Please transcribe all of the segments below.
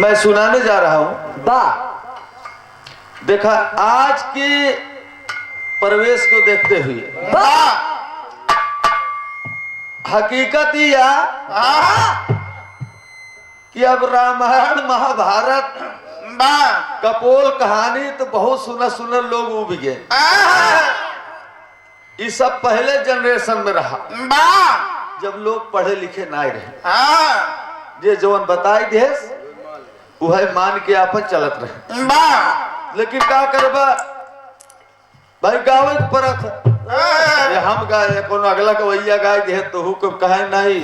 मैं सुनाने जा रहा हूं। देखा आज के परिवेश को देखते हुए हकीकत यह कि अब रामायण महाभारत कपोल कहानी तो बहुत सुना सुना लोग उब गए। ये सब पहले जनरेशन में रहा जब लोग पढ़े लिखे ना रहे। ये जवन बताई दे वह मान के आपन चलत रहे। लेकिन का करबा भाई गावे परत हम गाए कोनो अगला कवैया गाय दे तो हुक्म कहे नहीं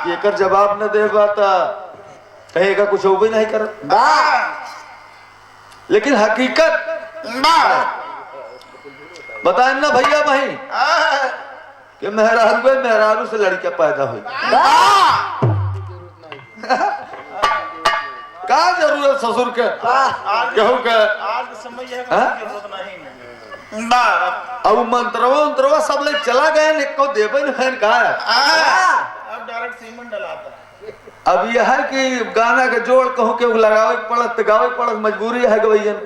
कि एकर जवाब न देबा त कहेगा कुछ हो भी नहीं कर। लेकिन हकीकत बताए ना भैया भाई कि मेहरारू से लड़कियां पैदा हुई। का जरूरत ससुर के केहू के अब मंत्रवा सब ले चला गए निको देवे न का अब डायरेक्ट सीमेंट डलाता। अब यह है कि गाना के जोड़ कहूं के लगावे पड़त गावे पड़त मजबूरी है गवैयन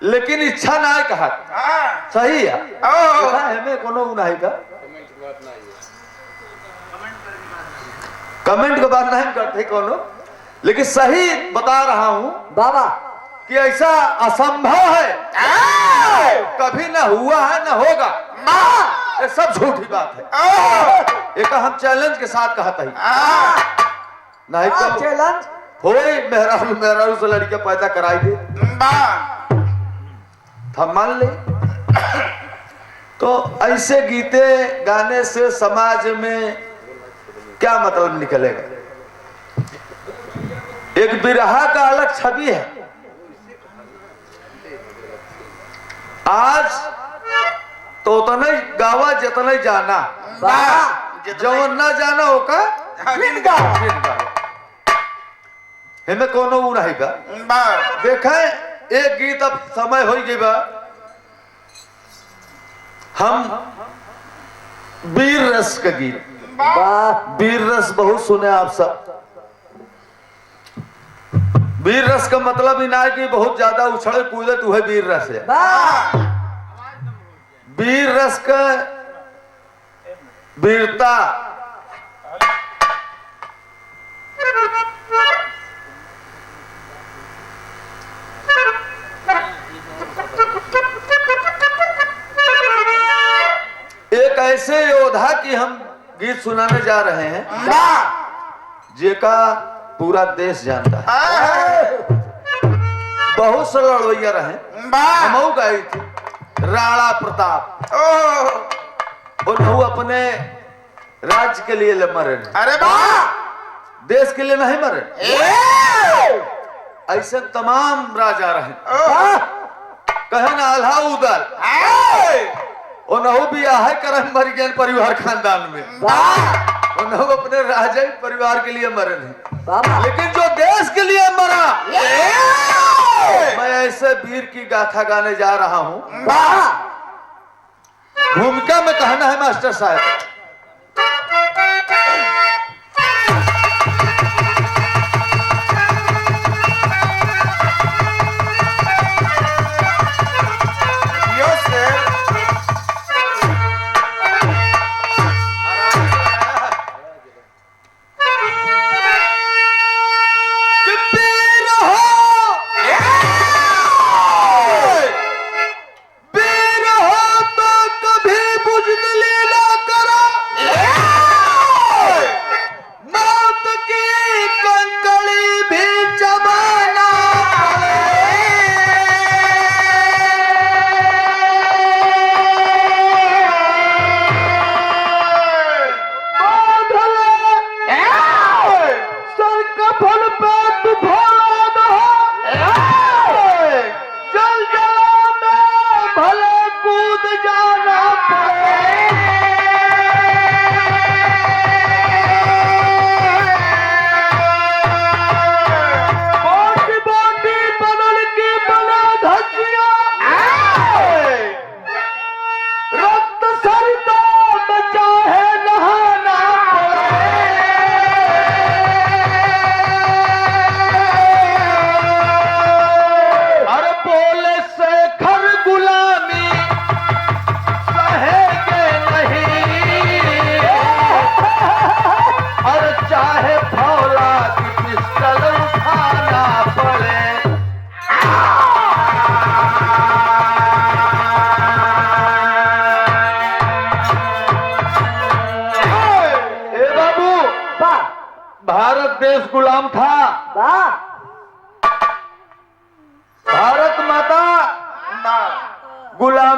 लेकिन इच्छा ना है कहा सही है हमें कोनो नहीं का कमेंट के बात नहीं करते कोनो। लेकिन सही बता रहा हूं बाबा कि ऐसा असंभव है कभी ना हुआ है ना होगा। ये सब झूठी बात है। एक हम चैलेंज के साथ कहता ही नहीं तो चैलेंज हो मेहरारू से लड़कियां पैदा कराई दे हम मान ले। तो ऐसे गीते गाने से समाज में क्या मतलब निकलेगा। एक बिरहा का अलग छवि है। आज तो उतना गावा जितना जाना जवन ना जाना होगा हमें कोनो नहीं का देखे। एक गीत अब समय हो गई बा हम वीर रस का गीत वीर रस बहुत सुने आप सब। वीर रस का मतलब ही ना है कि बहुत ज्यादा उछले कूदे तो है वीर रस है। वीर रस का वीरता एक ऐसे योद्धा की हम गीत सुनाने जा रहे हैं जेका पूरा देश जानता है। बहुत से लड़वैया रहे हम गई थी राणा प्रताप वो अपने राज्य के लिए मरे। अरे देश के लिए नहीं मरे। ऐसे तमाम राजा रहे कहे ना अल्लाह उदल भी है करम मर गए परिवार खानदान में अपने राजा परिवार के लिए मरे नहीं। लेकिन जो देश के लिए मरा मैं ऐसे वीर की गाथा गाने जा रहा हूं। भूमिका में कहना है मास्टर साहब बुझ लीला करो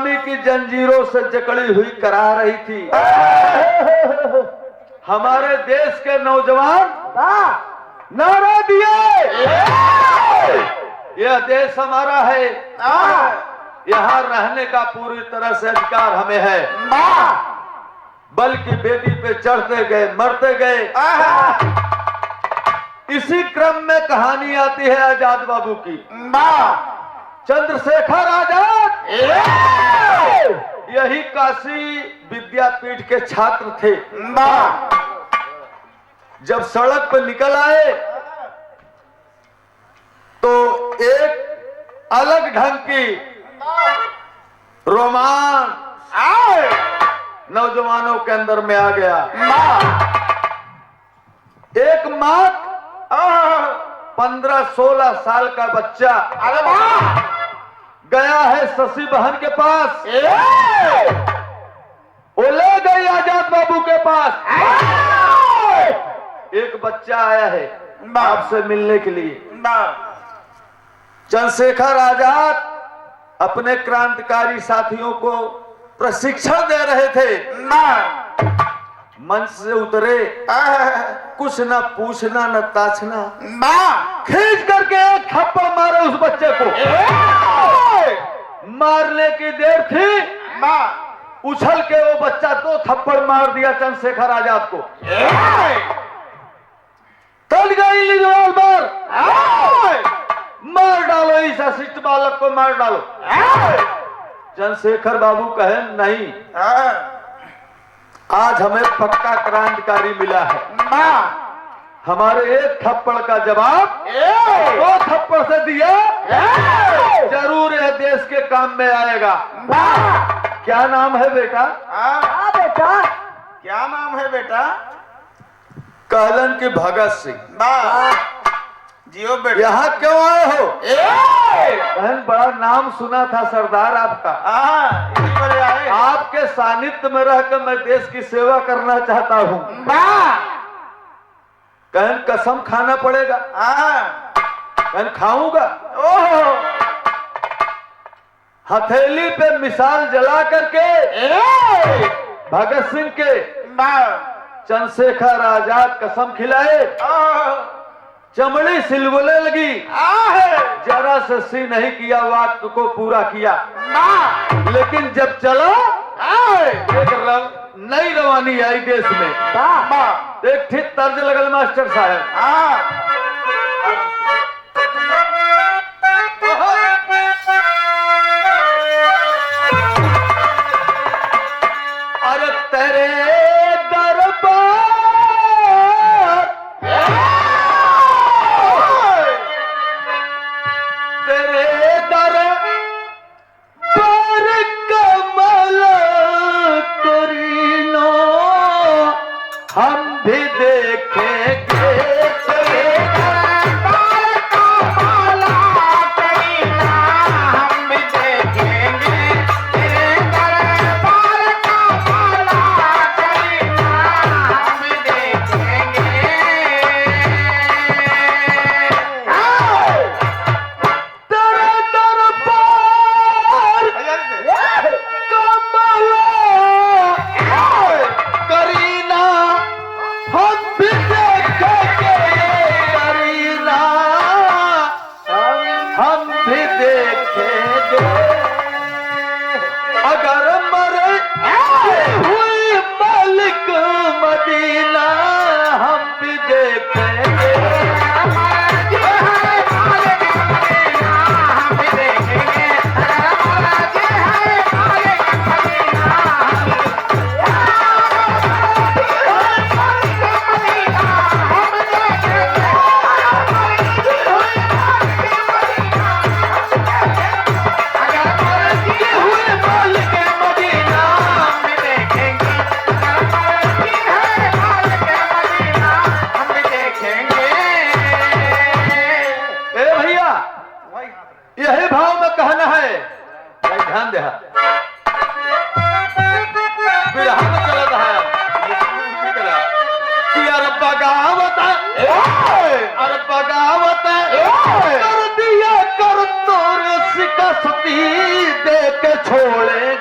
गुलामी की जंजीरों से जकड़ी हुई करा रही थी। हमारे देश के नौजवान नारा दिए, यह देश हमारा है, यहाँ रहने का पूरी तरह से अधिकार हमें है। बल्कि बेटी पे चढ़ते गए, मरते गए। इसी क्रम में कहानी आती है आजाद बाबू की। चंद्रशेखर आजाद यही काशी विद्यापीठ के छात्र थे। जब सड़क पर निकल आए तो एक अलग ढंग की रोमांच नौजवानों के अंदर में आ गया। एक माँ 15-16 साल का बच्चा गया है शशि बहन के पास, वो ले गई आजाद बाबू के पास। एक बच्चा आया है आपसे मिलने के लिए। चंद्रशेखर आजाद अपने क्रांतिकारी साथियों को प्रशिक्षण दे रहे थे। मंच से उतरे, कुछ न पूछना न ताछना, खींच करके एक थप्पड़ मारे उस बच्चे को। मारने की देर थी, उछल के वो बच्चा 2 थप्पड़ मार दिया चंद्रशेखर आजाद को। तल गई रिवॉल्वर, मार डालो इस अशिष्ट बालक को, मार डालो। चंद्रशेखर बाबू कहे नहीं, आज हमें पक्का क्रांतिकारी मिला है। हमारे एक थप्पड़ का जवाब 2 थप्पड़ से दिया, जरूर यह देश के काम में आएगा। क्या नाम है बेटा? बेटा क्या नाम है बेटा? कहलन की भगत सिंह। जियो बेटा। यहाँ क्यों आए हो? बहन बड़ा नाम सुना था सरदार आपका। इसी पर आए। आपके सानिध्य में रहकर मैं देश की सेवा करना चाहता हूँ। कहन कसम खाना पड़ेगा। कहन खाऊंगा। हथेली पे मिसाल जला करके भगत सिंह के चंद्रशेखर आजाद कसम खिलाए। चमड़ी सिलबुले लगी, जरा से सी नहीं किया, वाक्य को पूरा किया। लेकिन जब चला एक नई रवानी आई देश में। एक ठीक तर्ज लगल मास्टर साहब। अरे तेरे छोड़े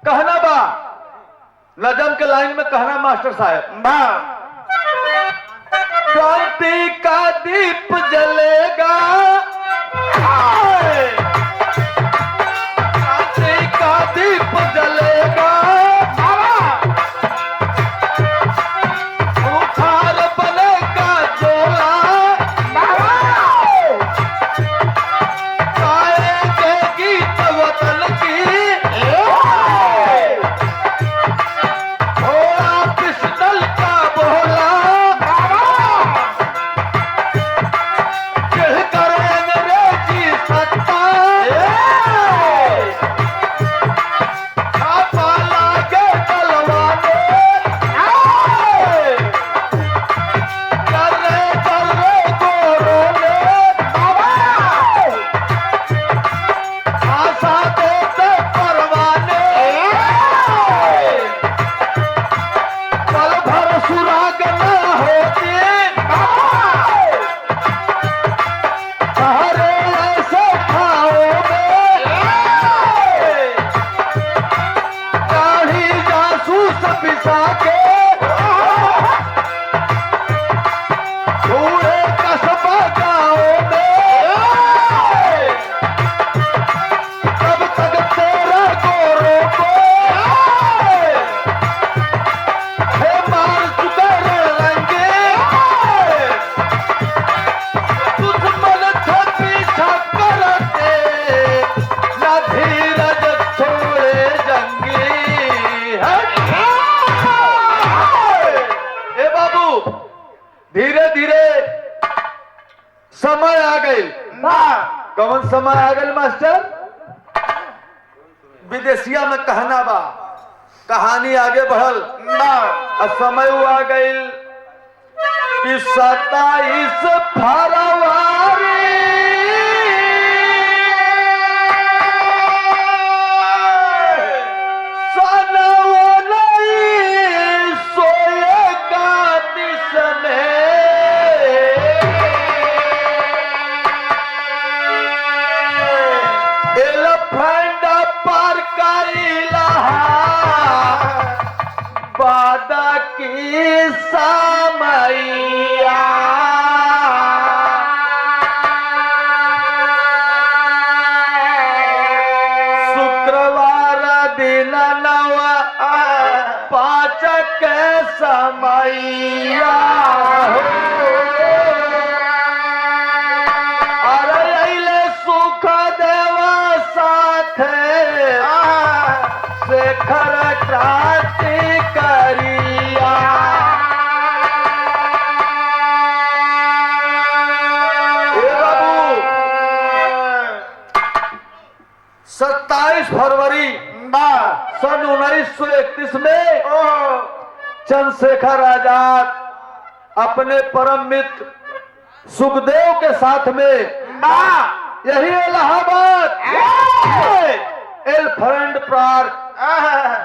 कहना बा नजम के लाइन में कहना मास्टर साहब, क्रांति का दीप जलेगा, क्रांति का दीप जलेगा, बुखार बनेगा चोला, गाएंगे गीत वतन की, घोड़ा पिस्टल का बोला, चिढ़ कर अंग्रेजी सत्ता, छापा लागे बलवाने, कर्रे कर्रे गोरों ने, आशा देते परवाने, पल भर सुराग न होती, सहारे ऐसे ठाओं में, दाढ़ी जासूस पिसा के, पूरे कस्बा गाँव में, तब तक तेरा गोरों को हे मार चुके रंगे, दुश्मन थे पीछा करते, न धीरज छोड़े जंगी। ए बाबू, धीरे धीरे समय आ गई। कौन समय आ गई मास्टर? विदेशिया में कहना बा, कहानी आगे बढ़ल, और समय आ गई कि 27 फरवरी सन 1931 में एलिफेंट पार्क का इलाहाबाद की समैया, शुक्रवार दिन 9/5 के समैया, अरे अइले सुखदेव साथे, शेखर क्रांति करिया, ए बाबू 27 फरवरी सन 1931 में चंद्रशेखर आजाद अपने परम मित्र सुखदेव के साथ में यही इलाहाबाद एलिफेंट पार्क,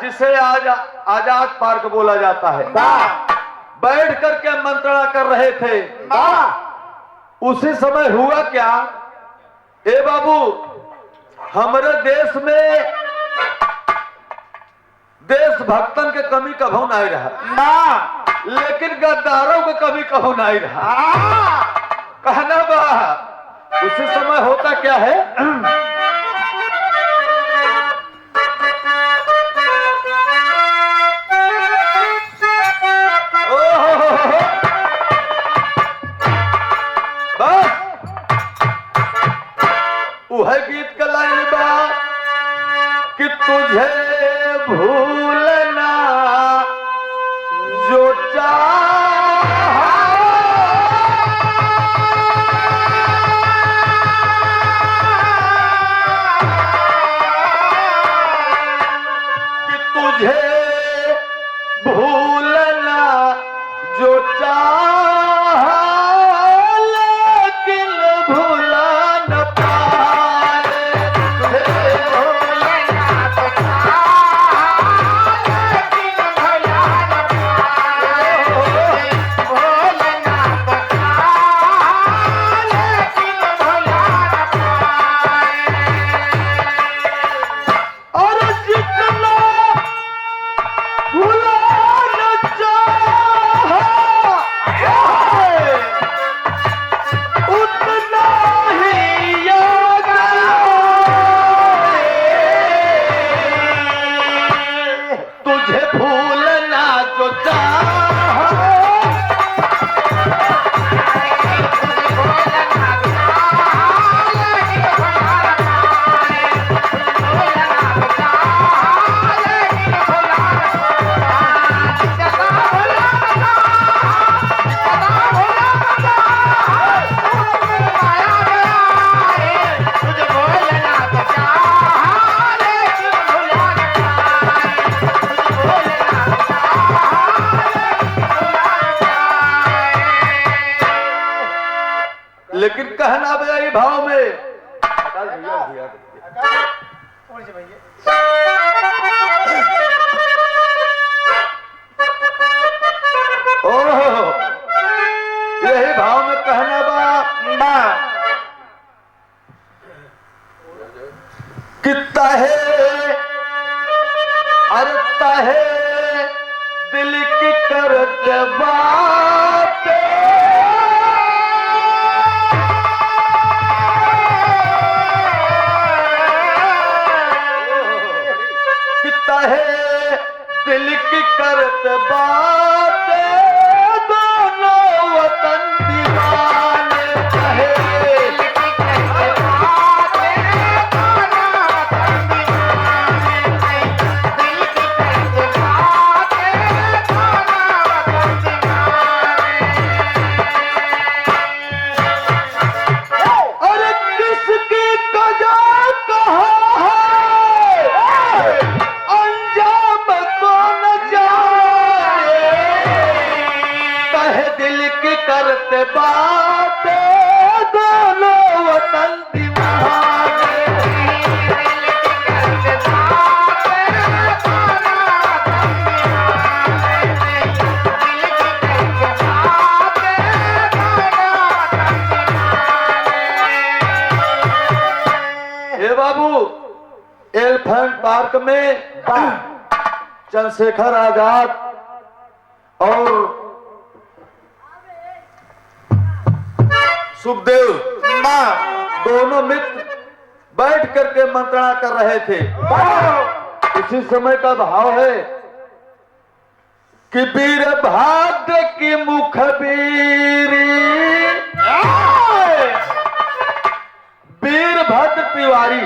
जिसे आज आजाद पार्क बोला जाता है, बैठ करके मंत्रणा कर रहे थे। उसी समय हुआ क्या, ए बाबू, हमारे देश में देशभक्तन के कमी कभू नहीं रहा, लेकिन गद्दारों के कमी कभू नहीं रहा। कहना बा उसी समय होता क्या है, बस वह गीत का लाइन बा कि तुझे भूलना जो चाहा, कि तुझे भूलना जो चाहा, लेकिन भुला न पाए, तुझे भूलना तो चाहा, लेकिन भुला न पाए, भूलना तो चाहा, लेकिन भुला न पाए, और जितना अरे ताहे दिल की करते बातें है दिल की करते बातें दोनों वतन दीवाने है। अरे किसकी कजा कहा है अंजाम कौन जाने कहे दिल की करते बातें दोनों वतन दीवाने। हे बाबू एलिफेंट पार्क में चंद्रशेखर आजाद और सुखदेव दोनों मित्र बैठ करके मंत्रणा कर रहे थे। इसी समय का भाव है कि वीर भाग्य की मुखबीरी वीरभद्र तिवारी,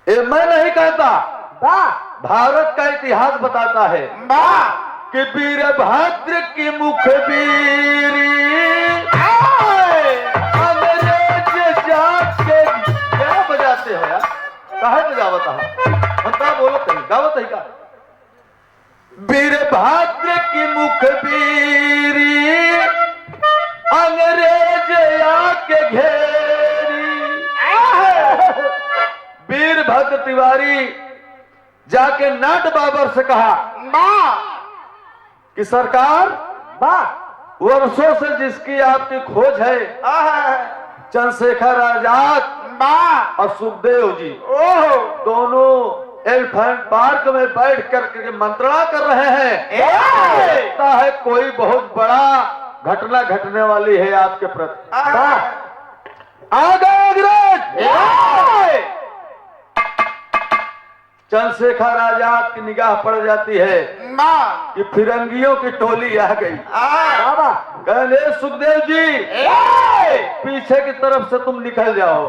ये मैं नहीं कहता, भारत का इतिहास बताता है कि वीरभद्र की मुखबीरी अंग्रेज जाके क्या बजाते हो यार, काहे बजावत है हम का बोलो कहीं गावत है का। वीरभद्र की मुखबीरी अंग्रेज आके घेरी। वीरभद्र तिवारी जाके नाट बाबर से कहा कि सरकार वर्षों से जिसकी आपकी खोज है चंद्रशेखर आजाद और सुखदेव जी दोनों एलिफेंट पार्क में बैठ करके मंत्रणा कर रहे हैं। लगता है कोई बहुत बड़ा घटना घटने वाली है आपके प्रति। आ गए अंग्रेज। चंद्रशेखर आजाद की निगाह पड़ जाती है कि फिरंगियों की टोली आ गई। कहले सुखदेव जी पीछे की तरफ से तुम निकल जाओ।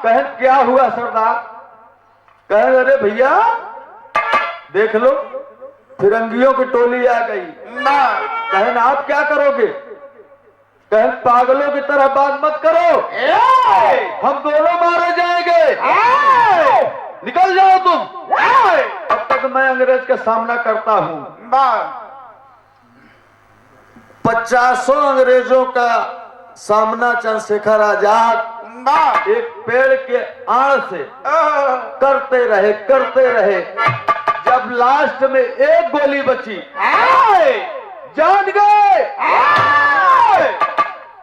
कहे क्या हुआ सरदार? कहे अरे भैया देख लो फिरंगियों की टोली आ गई। कहे ना आप क्या करोगे? कहे पागलों की तरह बात मत करो, हम दोनों मारे जाएंगे, निकल जाओ तुम। अब तक मैं अंग्रेज का सामना करता हूं। 50 अंग्रेजों का सामना चंद्रशेखर आजाद एक पेड़ के आड़ से करते रहे। जब लास्ट में एक गोली बची, जान गए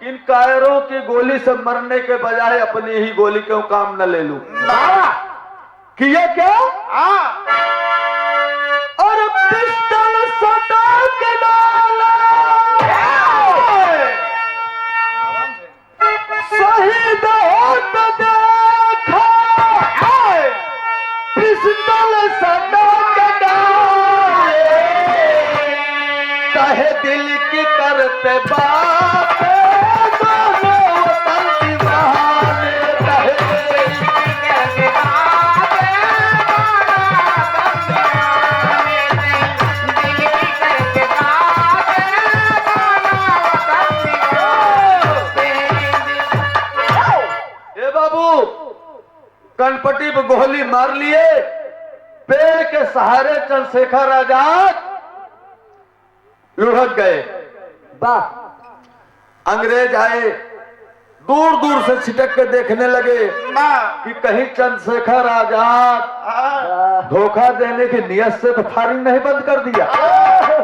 इन कायरों की गोली से मरने के बजाय अपनी ही गोली क्यों काम न ले लूं। किया क्या? और पिस्टल सटा के डाला, शहीद होते देखा, पिस्टल सटा के डाले, कहे दिल की करते बात कनपट्टी पे गोली मार लिए। पेड़ के सहारे चंद्रशेखर आजाद लुढ़क गए। अंग्रेज आए, दूर दूर से छिटक के देखने लगे कि कहीं चंद्रशेखर आजाद धोखा देने की नियत से तो फायरिंग नहीं बंद कर दिया।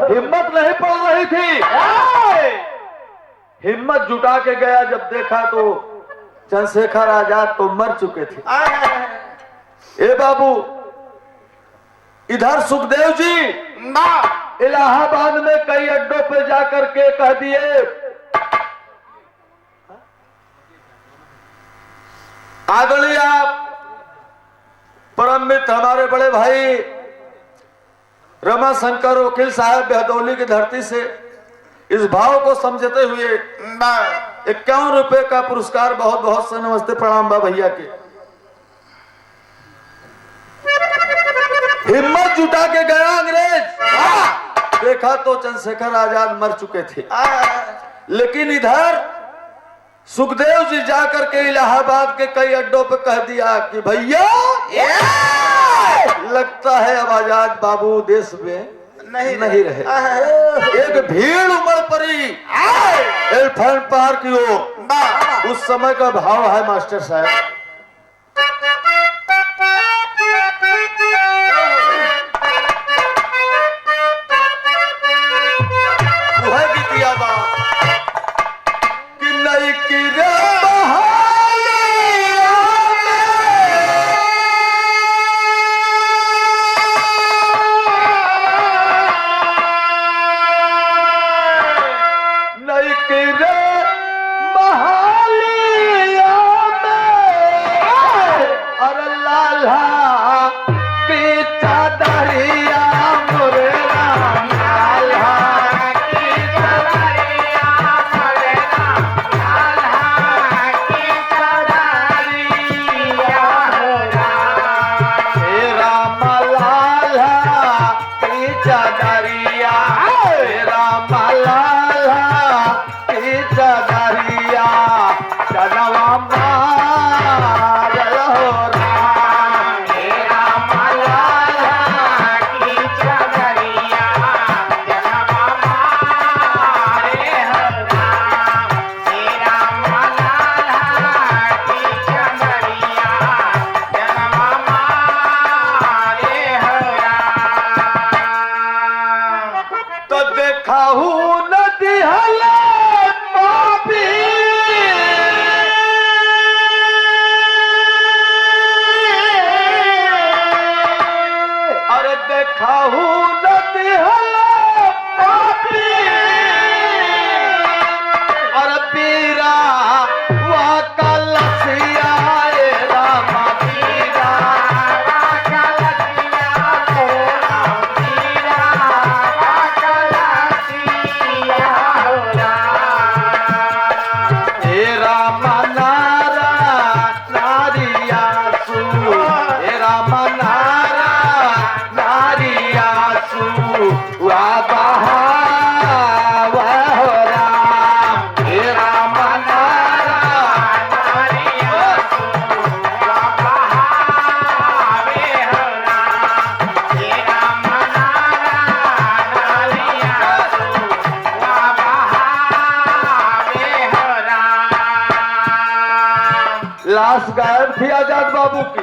हिम्मत नहीं पड़ रही थी। हिम्मत जुटा के गया, जब देखा तो चंद्रशेखर आजाद तो मर चुके थे। ए बाबू इधर सुखदेव जी इलाहाबाद में कई अड्डों पे जाकर के कह दिए आदरणीय परम मित्र हमारे बड़े भाई रमा शंकर वकील साहब बेहदौली की धरती से इस भाव को समझते हुए 51 रुपए का पुरस्कार बहुत बहुत से नमस्ते प्रणाम बा भैया के। हिम्मत जुटा के गया अंग्रेज, देखा तो चंद्रशेखर आजाद मर चुके थे, लेकिन इधर सुखदेव जी जाकर के इलाहाबाद के कई अड्डों पे कह दिया कि भैया लगता है अब आजाद बाबू देश में नहीं रहे। एक भीड़ उमड़ पड़ी एलिफेंट पार्क की ओर। उस समय का भाव है मास्टर साहब, वह गीतिया बा कि नहीं कि रे लाश गायब थी आजाद बाबू की।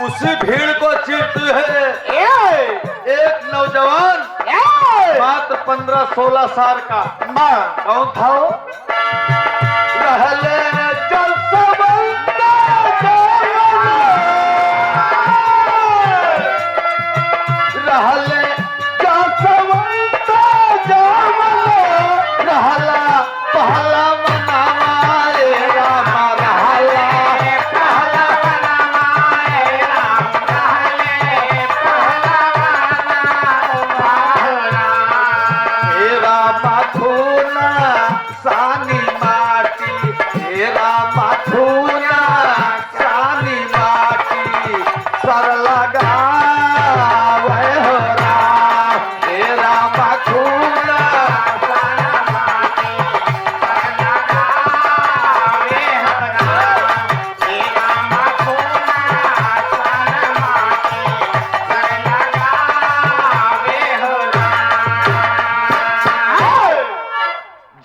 उसी भीड़ को चीरती है एक नौजवान मात्र 15-16 साल का। कौन था वो? रहले जल सबंदा रहले जल सबंदा रहला पहला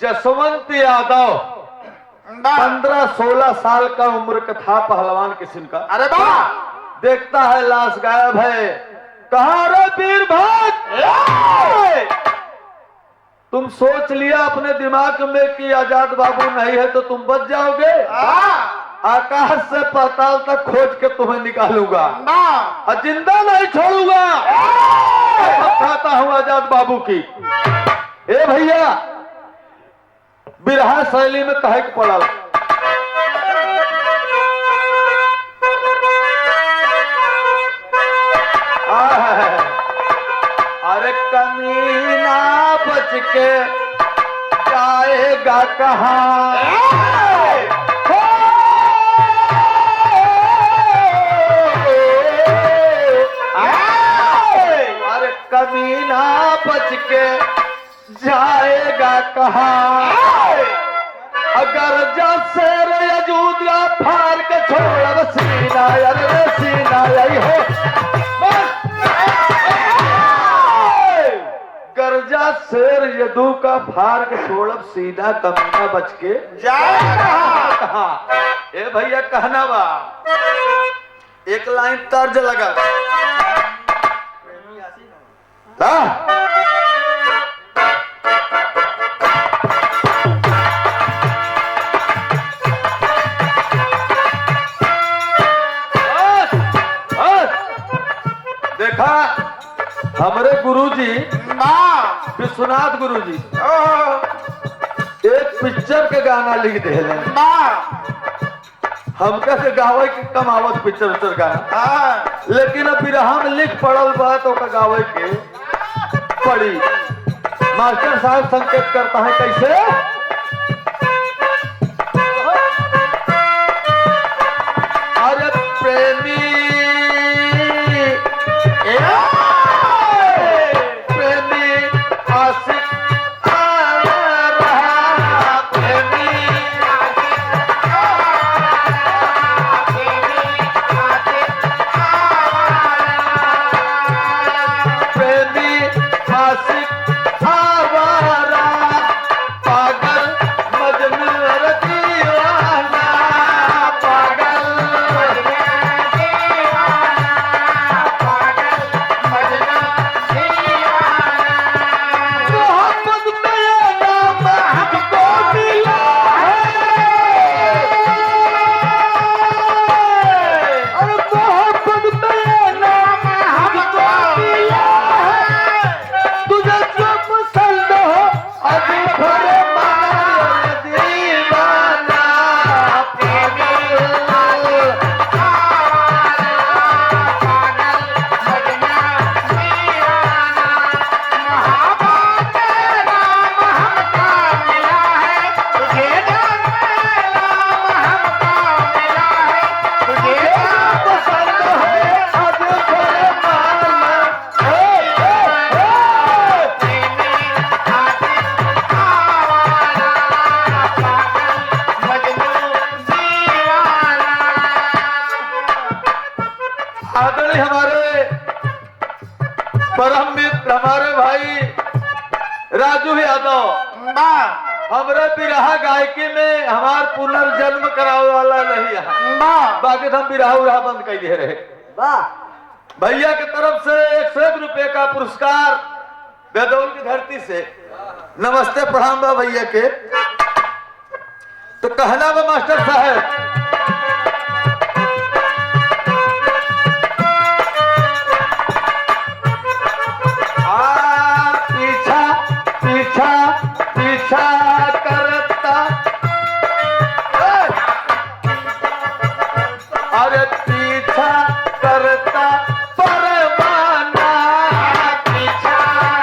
जसवंत यादव 15-16 साल का उम्र का था, पहलवान किस्म का। अरे वाह! देखता है लाश गायब है। कहा रे वीर भक्त, तुम सोच लिया अपने दिमाग में कि आजाद बाबू नहीं है तो तुम बच जाओगे। आकाश से पाताल तक खोज के तुम्हें निकालूंगा और जिंदा नहीं छोड़ूंगा। खाता हूं आजाद बाबू की। ए भैया, बिरहा शैली में कहक पड़ल। अरे कमीना बच के जाएगा कहाँ? अरे कमीना बच के जाएगा कहाँ? अगर जा शेर यजूदा फाड़ के छोड़ सीना, अरे सीना यही हो गर्जा शेर यदू का फार के छोड़ब सीधा कमीना बच के जाएगा। ए भैया कहना बा, एक लाइन तर्ज लगा। देखा हमारे गुरुजी विश्वनाथ गुरुजी एक पिक्चर के गाना लिख दे हमका के गावे के कमावत पिक्चर उच्चर गाना, लेकिन अब बिरहा में लिख पड़ल बा तो का गावे के पड़ी। मास्टर साहब संकेत करता है कैसे? अरे प्रेमी हमारे परम मित्र हमारे भाई राजू यादव हमारे बिरहा गायकी में हमार पुनर्जन्म करावे वाला नहीं है। बाकी हम बिरहा उरहा बंद कर दे रहे। भैया की तरफ से 101 रुपए का पुरस्कार बेदौल की धरती से नमस्ते प्रणाम बा भैया के। तो कहना बा मास्टर साहब, पीछा करता अरे पीछा करता परवाना, पीछा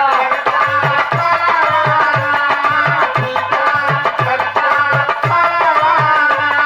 करता परवाना।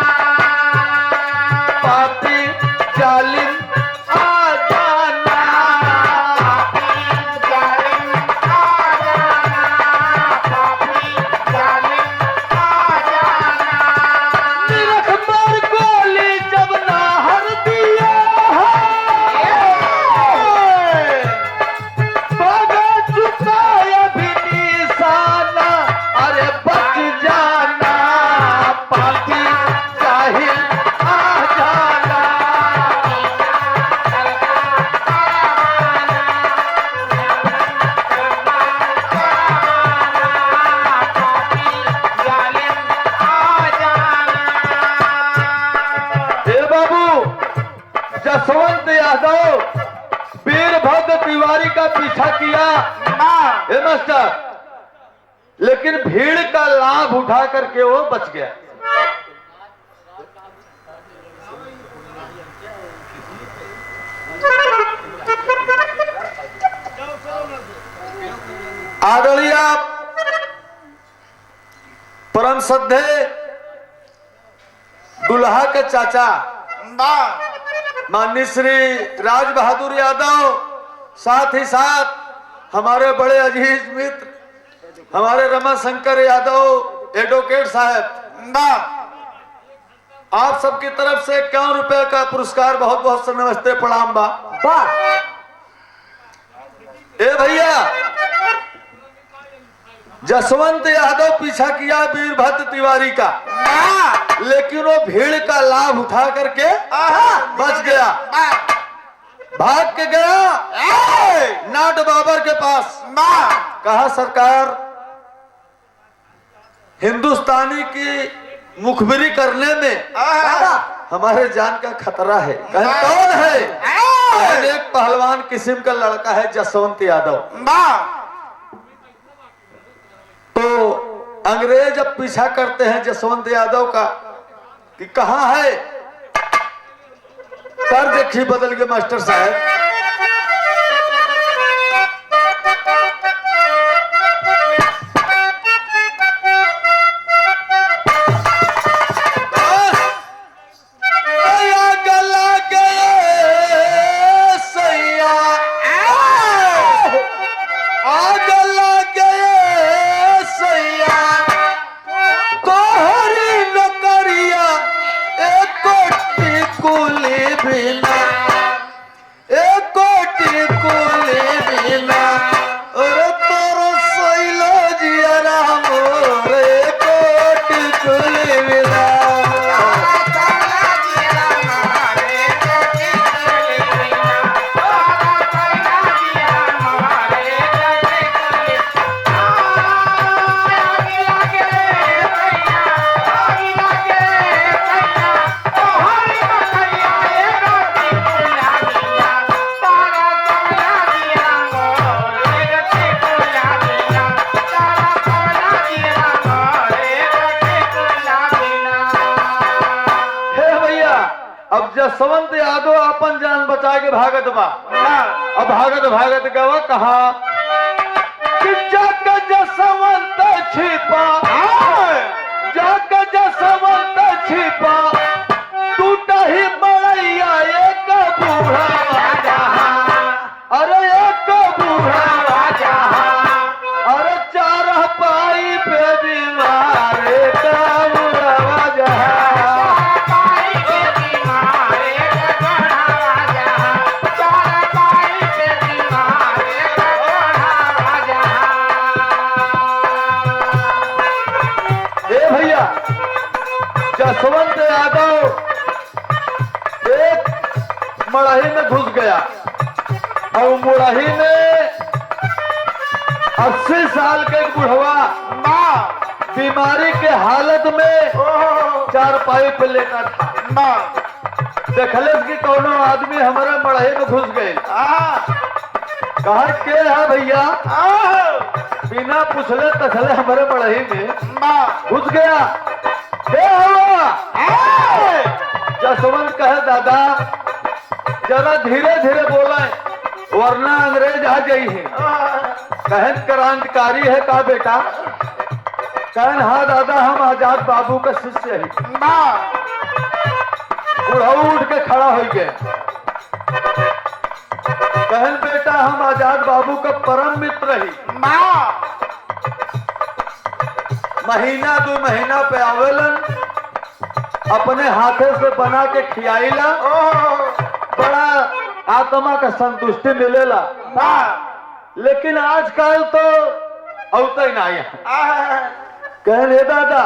वीरभद्र तिवारी का पीछा किया हे मास्टर, लेकिन भीड़ का लाभ उठा करके वो बच गया। आदरणीय परम श्रद्धेय दुल्हा के चाचा माननीय श्री राज बहादुर यादव, साथ ही साथ हमारे बड़े अजीज मित्र हमारे रमाशंकर यादव एडवोकेट साहब, आप सबकी तरफ से 51 रुपए का पुरस्कार बहुत बहुत से नमस्ते प्रणाम बा। ए भैया, जसवंत यादव पीछा किया वीरभद्र तिवारी का, लेकिन वो भीड़ का लाभ उठा करके बच गया, भाग के गया नाट बाबर के पास। कहा सरकार, हिंदुस्तानी की मुखबिरी करने में हमारे जान का खतरा है। कौन है? एक पहलवान किस्म का लड़का है जसवंत यादव। तो अंग्रेज अब पीछा करते हैं जसवंत यादव का कि कहां है। कर देखिए बदल के मास्टर साहब। जसवंत यादव अपन जान बचा के भागत बा। अब भागत भागत गवा कहा कि जाके जसवंत छिपा, जाके जसवंत छिपा, टूटा ही मड़ैया एक बूढ़ा जहां, अरे एक बूढ़ा जहां, अरे चार पाई पे बीमार एक बूढ़ा जहां। जसवंत यादव एक मड़ाही में घुस गया और मड़ाही में 80 साल के एक बुढ़वा बीमारी के हालत में चारपाई पे लेटा था। देखले कि कौनो आदमी हमारे मड़ाही में घुस गए। कहा के है भैया, बिना पूछले तछले हमारे मड़ाही में घुस गया। जसवंत कहे दादा जरा धीरे धीरे बोला, वरना अंग्रेज आ जाई है। कहन क्रांतिकारी है का बेटा? कहन हाँ दादा, हम आजाद बाबू का शिष्य है। बुढ़ऊ उठ के खड़ा हो गए। कहन बेटा, हम आजाद बाबू का परम मित्र ही। महीना 2 महीना पे आवेलन, अपने हाथे से बना के खियाईला, बड़ा आत्मा का संतुष्टि मिलेला। लेकिन आजकल तो औते ही नहीं। कहन हे दादा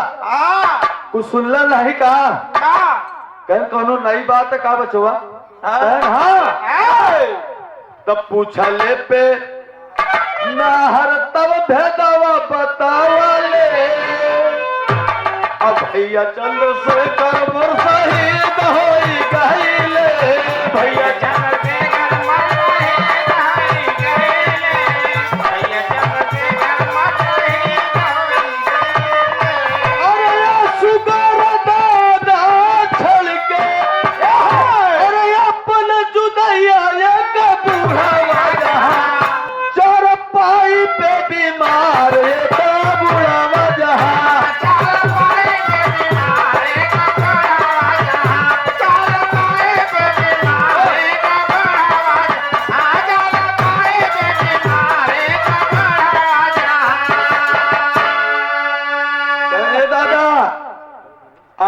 कुछ सुनला नहीं कहा? कहन कोनो नई बात है का बचवा? कहन हाँ। तब पूछले पे नाहर तब भेदवा बतावले, अब भैया चंद्र से कर मोर शहीद होई गईले, भैया चंद्र से कर मोर शहीद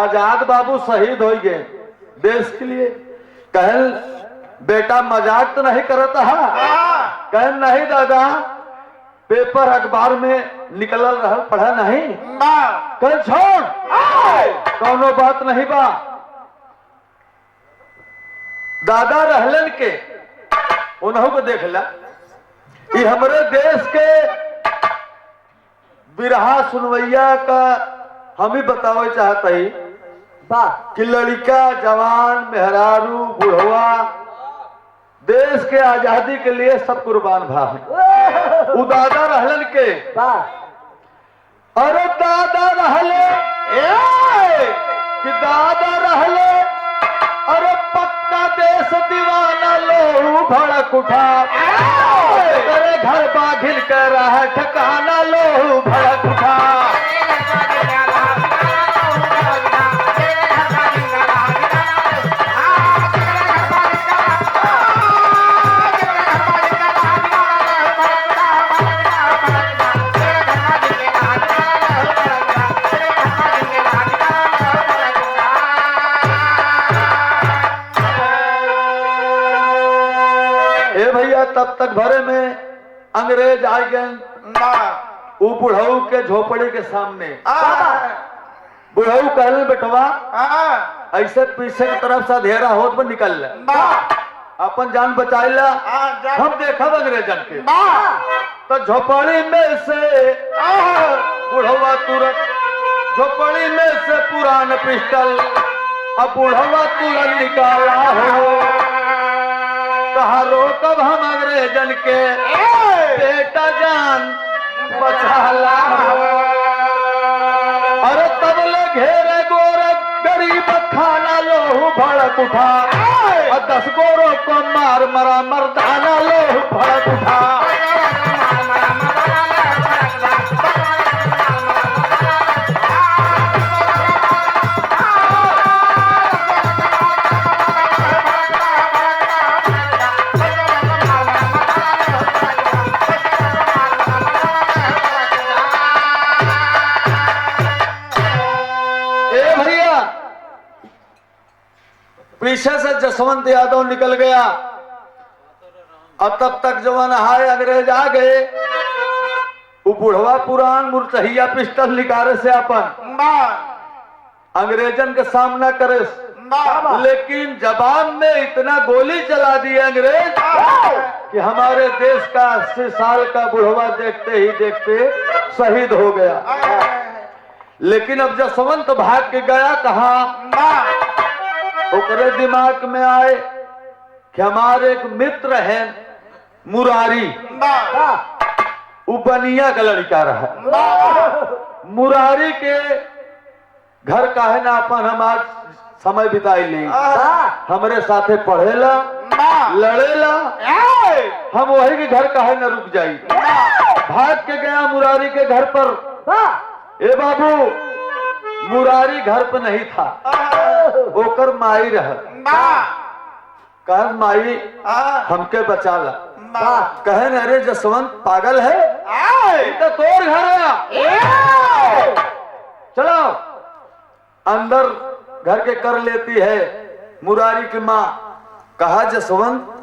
आजाद बाबू शहीद हो गए देश के लिए। कहल बेटा मजाक तो नहीं करता है? कहल नहीं दादा, पेपर अखबार में निकलल रहल, पढ़ा नहीं। कल छोड़, कौनो बात नहीं बा। दादा रहलन के उन्हों को देखला कि हमारे देश के बिरहा सुनवैया का हम ही बतावे चाहते ही कि लड़का जवान मेहरारू बुढ़वा देश के आजादी के लिए सब कुर्बान भा है। वो दादा रहलन के अरे दादा रहले कि दादा रहले अरे पक्का देश दीवाना लोहू भड़क उठा, तेरे घर बाघिल कर रहा ठिकाना लोहू भड़क उठा। तब तक भरे में अंग्रेज आ गए बुढ़ऊ के झोपड़ी के सामने। बुढ़ऊ कहल बेटवा ऐसे पीछे की तरफ से अंधेरा होत में निकल अपन जान बचाइला, हम देखा अंग्रेजन के। तो झोपड़ी में से बुढ़वा तुरंत झोपड़ी में से पुरान पिस्टल अब बुढ़वा तुरंत निकाला हो। कहा रोकब हम अंग्रेजन के बेटा जान बचाला। अरे तब ले घेरे गोरे गरीब खाना लोहू भड़क उठा, और 10 गोरों को मार मरा मर्दाना लोहू भड़क उठा। पीछे से जसवंत यादव निकल गया और तब तक जवान हाय अंग्रेज आ गए। वो बुढ़वा पुरान मुरचहिया पिस्टल निकाले से अपन अंग्रेजन के सामना करे, लेकिन जवाब में इतना गोली चला दी अंग्रेज कि हमारे देश का 80 साल का बुढ़वा देखते ही देखते शहीद हो गया। लेकिन अब जसवंत भाग के गया कहा, ओकरे दिमाग में आए कि हमारे एक मित्र है मुरारी, वो बनिया का लड़का रहा। मुरारी के घर का है ना अपन हम आज समय बिताई ली, हमारे साथे पढ़ेला लड़ेला, हम वही के घर का है ना रुक जाई। भाग के गया मुरारी के घर पर। ए बाबू, मुरारी घर पर नहीं था, होकर माई रह। कह माई हमके बचा ला। कहे अरे जसवंत पागल है, तो तोड़ घर है, चलो अंदर घर के कर लेती है। मुरारी की माँ कहा जसवंत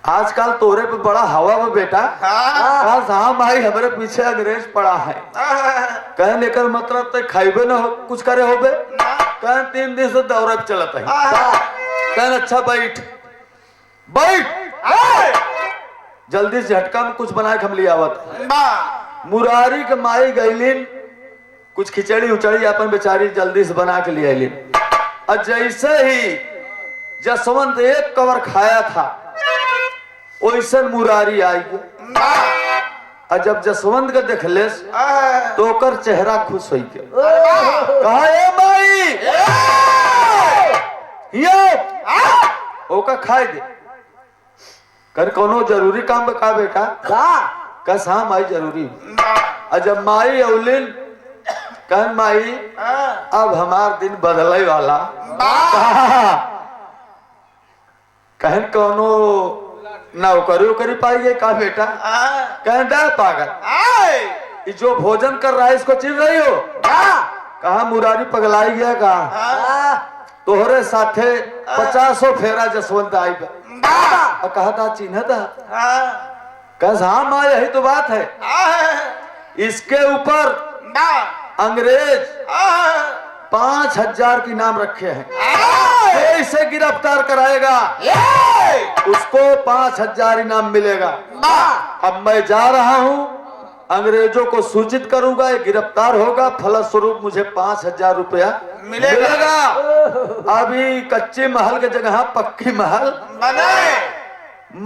आजकल तोरे पे बड़ा हवा में बेटा। हाँ माई हमारे पीछे अंग्रेज पड़ा है। कहे लेकर मतलब तो खाइबे न हो कुछ करे हो बे। कहे 3 दिन से दौरे पे चलता है। कहे अच्छा बैठ बैठ, जल्दी से झटका में कुछ बना के हम लिया आवत। मुरारी के माई गईलिन कुछ खिचड़ी उचड़ी अपन बेचारी जल्दी से बना के ले आईलिन। और जैसे ही जसवंत एक कवर खाया था वैसे मुरारी आई। और जब जसवंत के देखले तो ओकर चेहरा खुश हो गया। कहा ए माई ओका खाए दे। कर कोनो जरूरी काम बका बेटा? कस हाँ माई जरूरी। और जब माई औलिन कह माई अब हमार दिन बदले वाला। कहन कोनो नौकरी उकरी पाई गई का बेटा? कहन पागल जो भोजन कर रहा है इसको चिढ़ रही हो? कहा मुरारी पगलाई गया कहा तोहरे साथे 50 फेरा जसवंत आई कहा था चिन्ह था हाँ माँ यही तो बात है। इसके ऊपर अंग्रेज 5000 की नाम रखे हैं। जो इसे गिरफ्तार कराएगा उसको 5000 इनाम मिलेगा। अब मैं जा रहा हूँ, अंग्रेजों को सूचित करूंगा, ये गिरफ्तार होगा, फलस्वरूप मुझे 5000 रुपया मिलेगा। अभी कच्चे महल के जगह पक्की महल बने।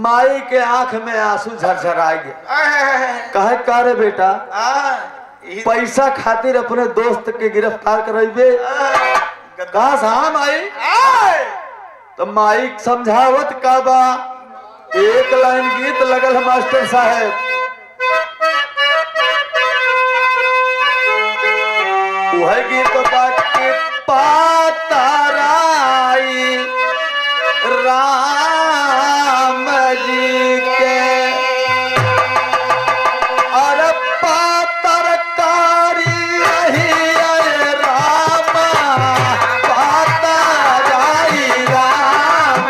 माई के आंख में आंसू झरझर आएंगे। कहे का रे बेटा पैसा खातिर अपने दोस्त के गिरफ्तार कराइबे? कहा हाँ माई। तो माई समझावत का बा, एक लाइन गीत लगल है मास्टर साहब। वह गीत बाकी पाताराई राम जी के और पातरकारी राम पाताराई राम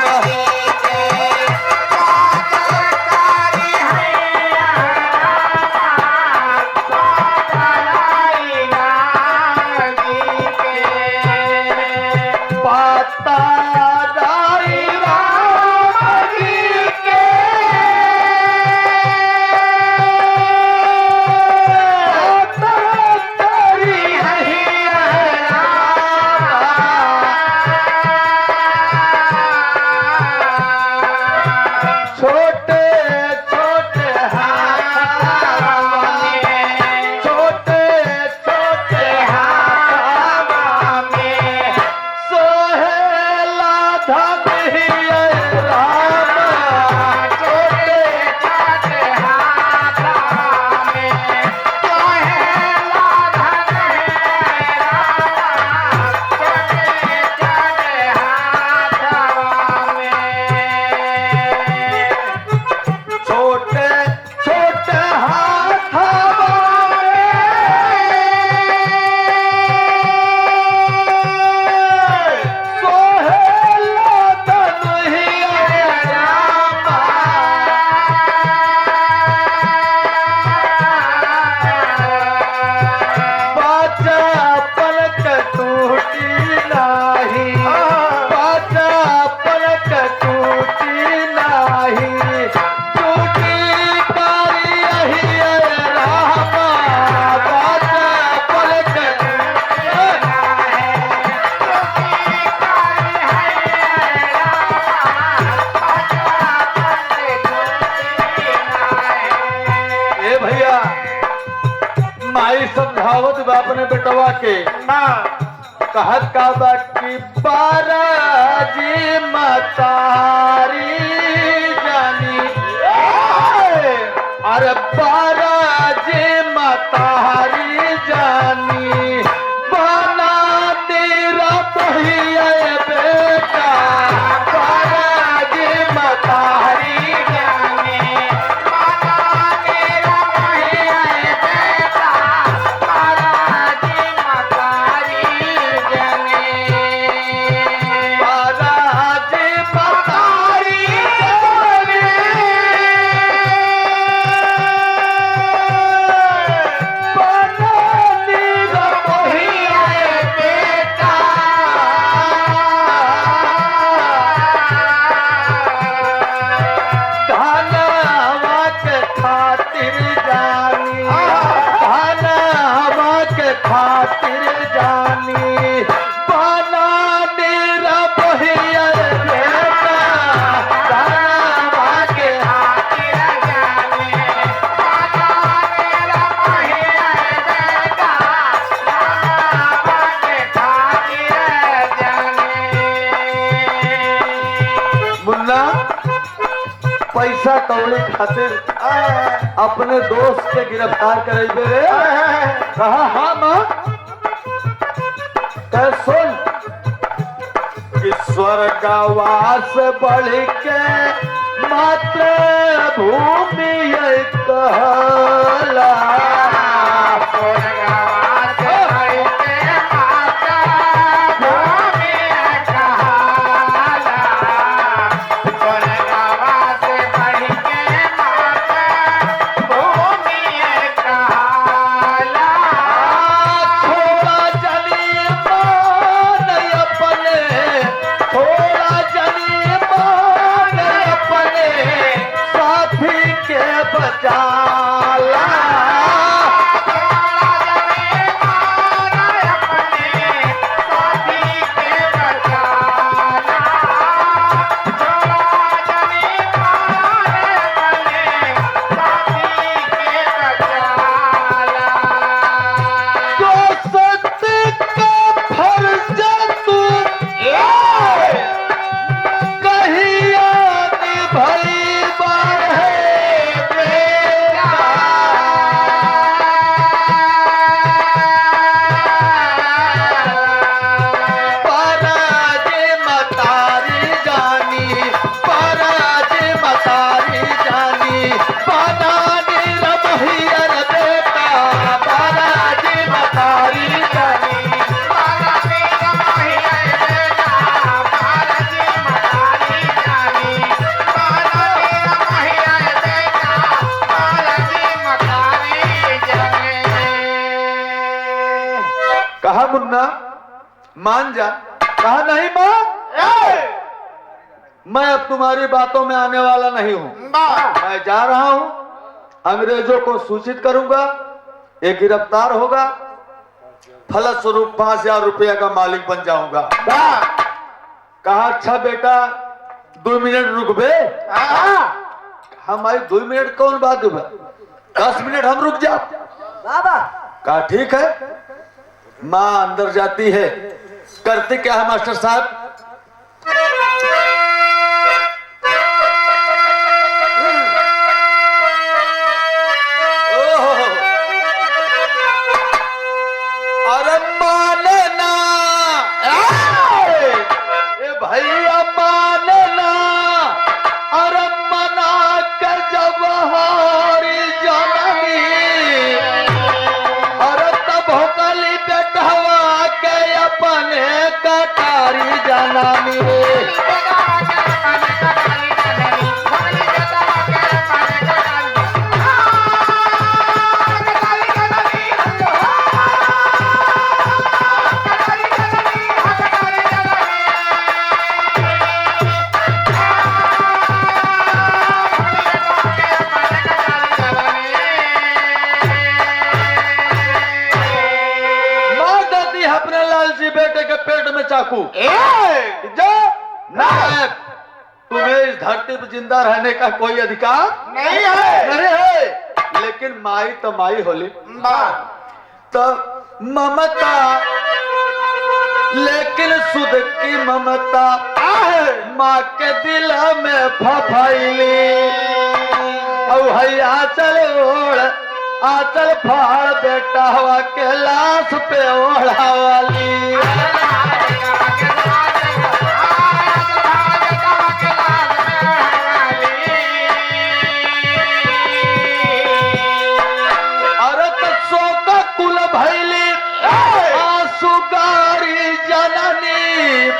अपने बेटवा के कहत का बाकी बाराजी मतारी जानी अरे बाराजी मतारी जानी बना तेरा पहिया बेटा बाराजी मतारी जानी पैसा कौड़ी खातिर अपने दोस्त के गिरफ्तार करेबे रे? कहा हाँ माँ। कह सुन कि स्वर्गवास बढ़ के मात्र भूमि कहला स्वर्गवास बढ़ के के बचाला कहा मुन्ना मान जा। कहा नहीं मां, मैं अब तुम्हारी बातों में आने वाला नहीं हूं। मैं जा रहा हूं, अंग्रेजों को सूचित करूंगा, ये गिरफ्तार होगा, फलस्वरूप 5000 रुपया का मालिक बन जाऊंगा। कहा अच्छा बेटा 2 मिनट रुक बे। हमारी 2 मिनट कौन बात है, 10 मिनट हम रुक जाओ। कहा ठीक है। माँ अंदर जाती है, करते क्या है मास्टर साहब, अरे मानना ए भैया मानना, अरे मना कर जब हारी जननी, अरे तब होकली बेटवा के अपने कटारी जनानी चाकू जो ना है। तुम्हें इस धरती पर जिंदा रहने का कोई अधिकार नहीं है, लेकिन माई तो माई होली तो ममता, लेकिन सुध की ममता माँ के दिल में फफैली। अब हैया चल ओढ़ आचल फाड़ बेटा हवा के लाश पे ओढ़ा वाली। अरे तत्सो का कुल भैली आंसू गारी जननी,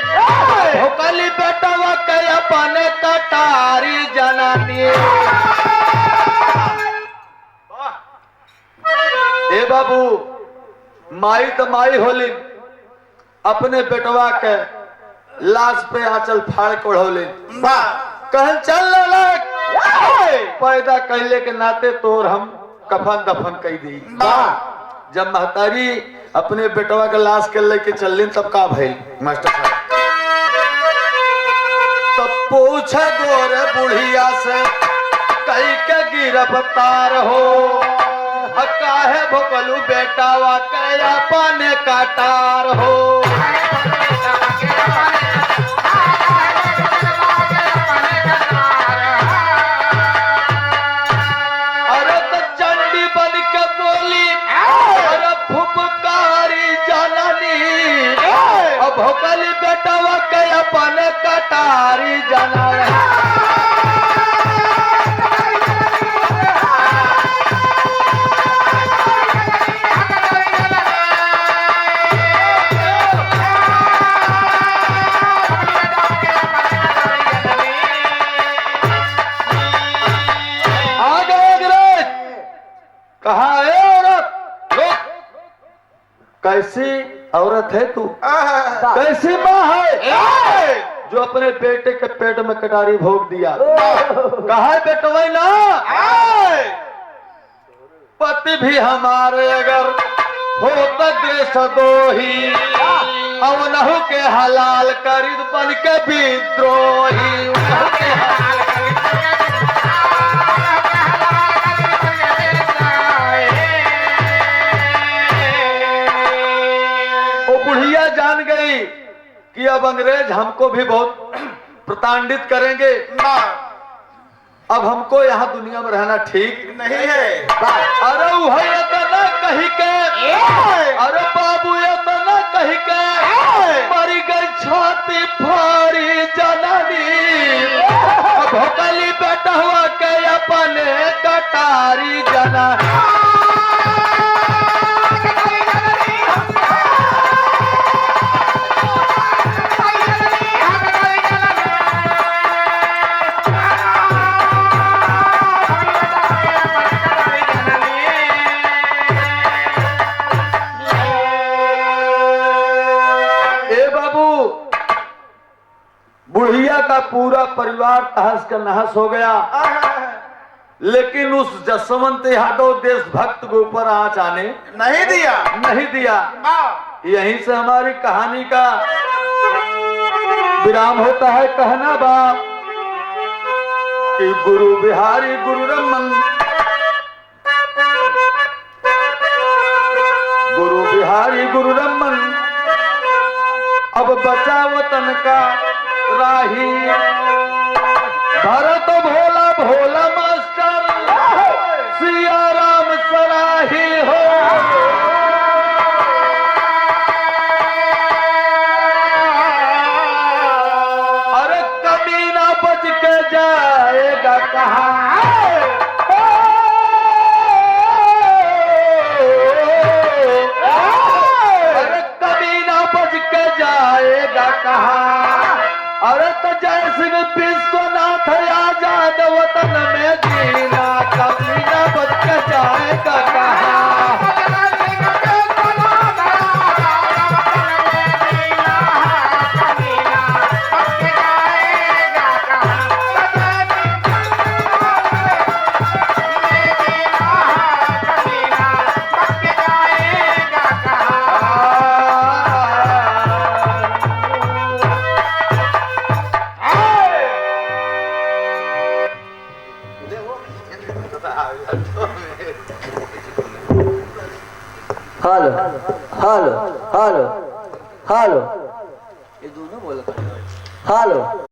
भोकली बेटवा के अपने कटारी जननी। ए बाबू माई तो माई होली, अपने बेटवा के लाश पे आंचल फाड़ के ओढ़ौली। कहन चल पैदा कहले के नाते तोर हम कफन दफन कह दी। जब महतारी अपने बेटवा के लाश के लेके चल तब का भइल मास्टर साहब, तब पूछ गोरे बुढ़िया से कई के गिरफ्तार हो, काहे भोकलू बेटावा के अपने कटार हो। अरे तो चंडी बन के बोली, अरे फुफकारी जननी, अब भोकली बेटावा के अपने कटारी जननी। कहा है औरत, कैसी औरत है तू, कैसी माँ है जो अपने बेटे के पेट में कटारी भोग दिया। कहा है बेटवा ना जाति भी हमारे अगर हो तो देश दो ही अवनहु के हलाल करिद बन के विद्रोही उनहु के हलाल वो बुढ़िया जान गई कि अब अंग्रेज हमको भी बहुत प्रताड़ित करेंगे, अब हमको यहाँ दुनिया में रहना ठीक नहीं है। अरे वही इतना कही के, अरे बाबू इतना कही के मरी गई छाती फाड़ी जननी, भोकली बेटा हुआ के अपने कटारी जना। बुढ़िया का पूरा परिवार तहस का नहस हो गया, लेकिन उस जसवंत यादव देशभक्त के ऊपर आंच आने नहीं दिया। यहीं से हमारी कहानी का विराम होता है। कहना बाप कि गुरु बिहारी गुरु रमन, गुरु बिहारी गुरु रमन, अब बचा वतन का राही, भरत भोला भोला मास्टर सिया राम सराही हो। अरे कमीना बच के जाएगा कहाँ, अरे कमीना बच के जाएगा कहाँ। अरे तो जय सिंह विश्वनाथ आजाद वतन में जीना, कमीना बच के जाएगा कहाँ। हेलो हेलो हेलो हेलो, ये दोनों बोल हेलो।